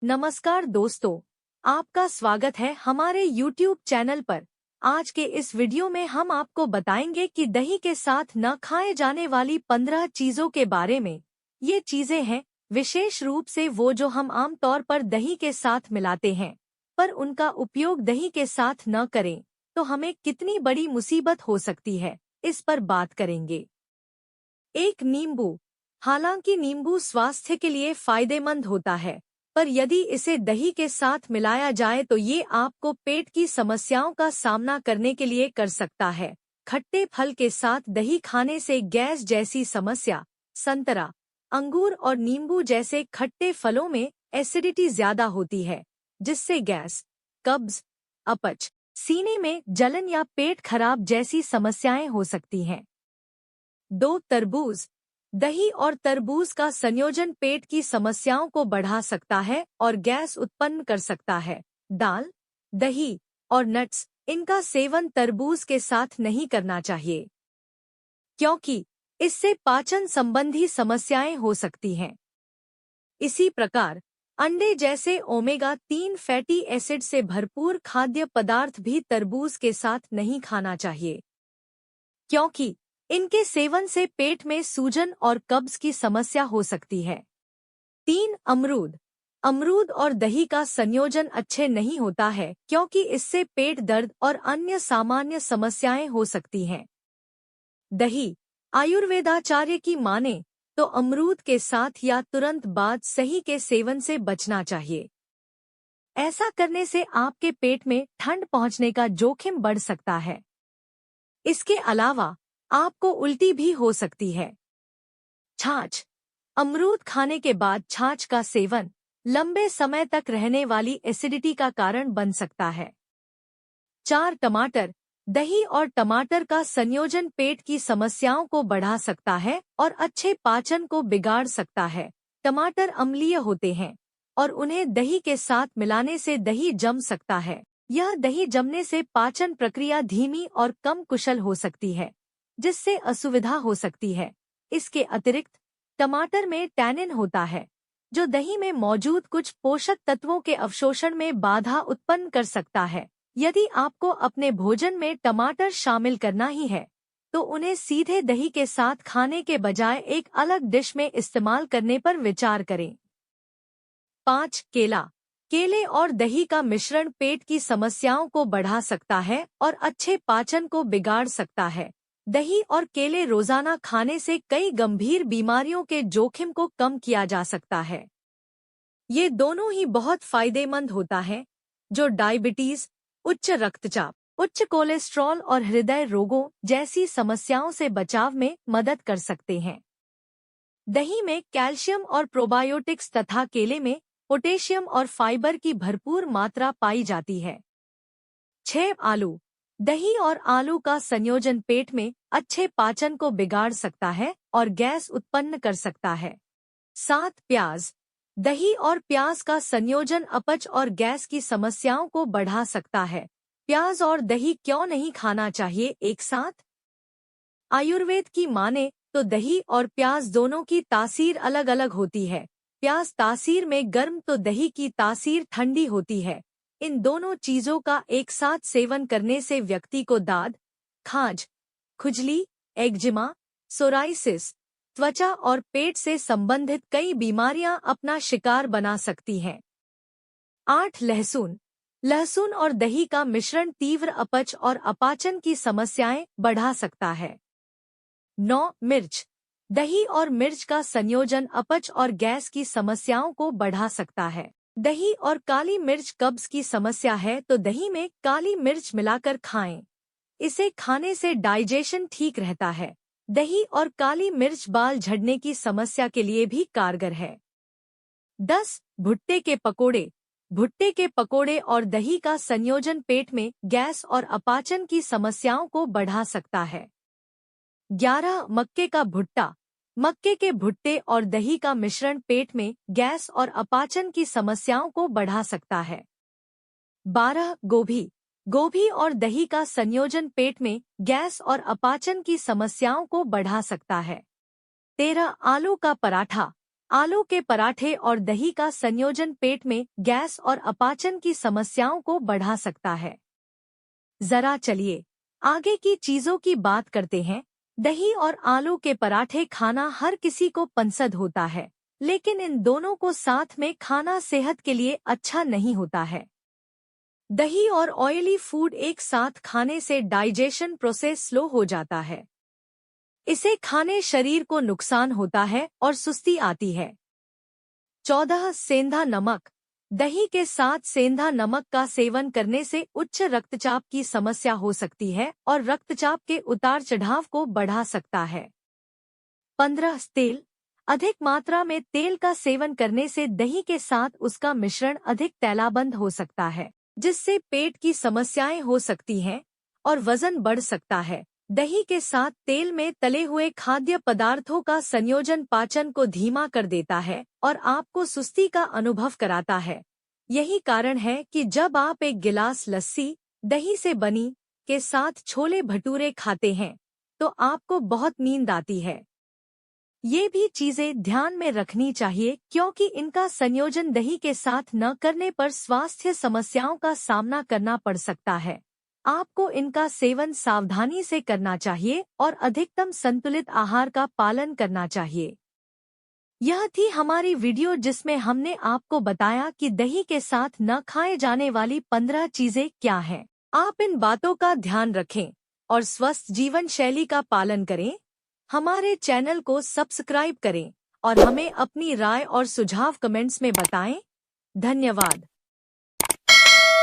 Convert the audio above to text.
नमस्कार दोस्तों, आपका स्वागत है हमारे YouTube चैनल पर। आज के इस वीडियो में हम आपको बताएंगे कि दही के साथ न खाए जाने वाली 15 चीजों के बारे में। ये चीजें हैं विशेष रूप से वो जो हम आमतौर पर दही के साथ मिलाते हैं, पर उनका उपयोग दही के साथ न करें तो हमें कितनी बड़ी मुसीबत हो सकती है, इस पर बात करेंगे। एक नींबू। हालांकि नींबू स्वास्थ्य के लिए फायदेमंद होता है, पर यदि इसे दही के साथ मिलाया जाए तो ये आपको पेट की समस्याओं का सामना करने के लिए कर सकता है। खट्टे फल के साथ दही खाने से गैस जैसी समस्या। संतरा, अंगूर और नींबू जैसे खट्टे फलों में एसिडिटी ज्यादा होती है, जिससे गैस, कब्ज, अपच, सीने में जलन या पेट खराब जैसी समस्याएं हो सकती हैं। 2. तरबूज। दही और तरबूज का संयोजन पेट की समस्याओं को बढ़ा सकता है और गैस उत्पन्न कर सकता है। दाल, दही और नट्स, इनका सेवन तरबूज के साथ नहीं करना चाहिए, क्योंकि इससे पाचन संबंधी समस्याएं हो सकती हैं। इसी प्रकार अंडे जैसे ओमेगा 3 फैटी एसिड से भरपूर खाद्य पदार्थ भी तरबूज के साथ नहीं खाना चाहिए, क्योंकि इनके सेवन से पेट में सूजन और कब्ज की समस्या हो सकती है। 3. अमरूद। अमरूद और दही का संयोजन अच्छे नहीं होता है, क्योंकि इससे पेट दर्द और अन्य सामान्य समस्याएं हो सकती हैं। दही, आयुर्वेदाचार्य की माने तो अमरूद के साथ या तुरंत बाद सही के सेवन से बचना चाहिए। ऐसा करने से आपके पेट में ठंड पहुंचने का जोखिम बढ़ सकता है। इसके अलावा आपको उल्टी भी हो सकती है। छाछ। अमरूद खाने के बाद छाछ का सेवन लंबे समय तक रहने एसिडिटी एसिडिटी का कारण बन सकता है। 4. टमाटर। दही और टमाटर का संयोजन पेट की समस्याओं को बढ़ा सकता है और अच्छे पाचन को बिगाड़ सकता है। टमाटर अम्लीय होते हैं और उन्हें दही के साथ मिलाने से दही जम सकता है। यह दही जमने से पाचन प्रक्रिया धीमी और कम कुशल हो सकती है, जिससे असुविधा हो सकती है। इसके अतिरिक्त टमाटर में टैनिन होता है, जो दही में मौजूद कुछ पोषक तत्वों के अवशोषण में बाधा उत्पन्न कर सकता है। यदि आपको अपने भोजन में टमाटर शामिल करना ही है, तो उन्हें सीधे दही के साथ खाने के बजाय एक अलग डिश में इस्तेमाल करने पर विचार करें। 5. केला। केले और दही का मिश्रण पेट की समस्याओं को बढ़ा सकता है और अच्छे पाचन को बिगाड़ सकता है। दही और केले रोजाना खाने से कई गंभीर बीमारियों के जोखिम को कम किया जा सकता है। ये दोनों ही बहुत फायदेमंद होता है, जो डायबिटीज, उच्च रक्तचाप, उच्च कोलेस्ट्रॉल और हृदय रोगों जैसी समस्याओं से बचाव में मदद कर सकते हैं। दही में कैल्शियम और प्रोबायोटिक्स तथा केले में पोटेशियम और फाइबर की भरपूर मात्रा पाई जाती है। 6. आलू। दही और आलू का संयोजन पेट में अच्छे पाचन को बिगाड़ सकता है और गैस उत्पन्न कर सकता है। 7. प्याज। दही और प्याज का संयोजन अपच और गैस की समस्याओं को बढ़ा सकता है। प्याज और दही क्यों नहीं खाना चाहिए एक साथ? आयुर्वेद की माने तो दही और प्याज दोनों की तासीर अलग अलग होती है। प्याज तासीर में गर्म तो दही की तासीर ठंडी होती है। इन दोनों चीजों का एक साथ सेवन करने से व्यक्ति को दाद, खाज, खुजली, एक्जिमा, सोराइसिस, त्वचा और पेट से संबंधित कई बीमारियां अपना शिकार बना सकती हैं। 8. लहसुन। लहसुन और दही का मिश्रण तीव्र अपच और अपाचन की समस्याएं बढ़ा सकता है। 9. मिर्च। दही और मिर्च का संयोजन अपच और गैस की समस्याओं को बढ़ा सकता है। दही और काली मिर्च कब्ज की समस्या है तो दही में काली मिर्च मिलाकर खाएं। इसे खाने से डाइजेशन ठीक रहता है। दही और काली मिर्च बाल झड़ने की समस्या के लिए भी कारगर है। 10. भुट्टे के पकोड़े। भुट्टे के पकोड़े और दही का संयोजन पेट में गैस और अपाचन की समस्याओं को बढ़ा सकता है। 11. मक्के का भुट्टा। मक्के के भुट्टे और दही का मिश्रण पेट में गैस और अपाचन की समस्याओं को बढ़ा सकता है। 12. गोभी। गोभी और दही का संयोजन पेट में गैस और अपाचन की समस्याओं को बढ़ा सकता है। 13. आलू का पराठा। आलू के पराठे और दही का संयोजन पेट में गैस और अपाचन की समस्याओं को बढ़ा सकता है। जरा चलिए आगे की चीजों की बात करते हैं। दही और आलू के पराठे खाना हर किसी को पसंद होता है, लेकिन इन दोनों को साथ में खाना सेहत के लिए अच्छा नहीं होता है। दही और ऑयली फूड एक साथ खाने से डाइजेशन प्रोसेस स्लो हो जाता है। इसे खाने शरीर को नुकसान होता है और सुस्ती आती है। 14 सेंधा नमक। दही के साथ सेंधा नमक का सेवन करने से उच्च रक्तचाप की समस्या हो सकती है और रक्तचाप के उतार चढ़ाव को बढ़ा सकता है। 15 तेल। अधिक मात्रा में तेल का सेवन करने से दही के साथ उसका मिश्रण अधिक तैलाबंद हो सकता है, जिससे पेट की समस्याएं हो सकती हैं और वजन बढ़ सकता है। दही के साथ तेल में तले हुए खाद्य पदार्थों का संयोजन पाचन को धीमा कर देता है और आपको सुस्ती का अनुभव कराता है। यही कारण है कि जब आप एक गिलास लस्सी दही से बनी के साथ छोले भटूरे खाते हैं तो आपको बहुत नींद आती है। ये भी चीजें ध्यान में रखनी चाहिए क्योंकि इनका संयोजन दही के साथ न करने पर स्वास्थ्य समस्याओं का सामना करना पड़ सकता है। आपको इनका सेवन सावधानी से करना चाहिए और अधिकतम संतुलित आहार का पालन करना चाहिए। यह थी हमारी वीडियो जिसमें हमने आपको बताया कि दही के साथ न खाए जाने वाली 15 चीजें क्या हैं। आप इन बातों का ध्यान रखें और स्वस्थ जीवन शैली का पालन करें। हमारे चैनल को सब्सक्राइब करें और हमें अपनी राय और सुझाव कमेंट्स में बताएं। धन्यवाद।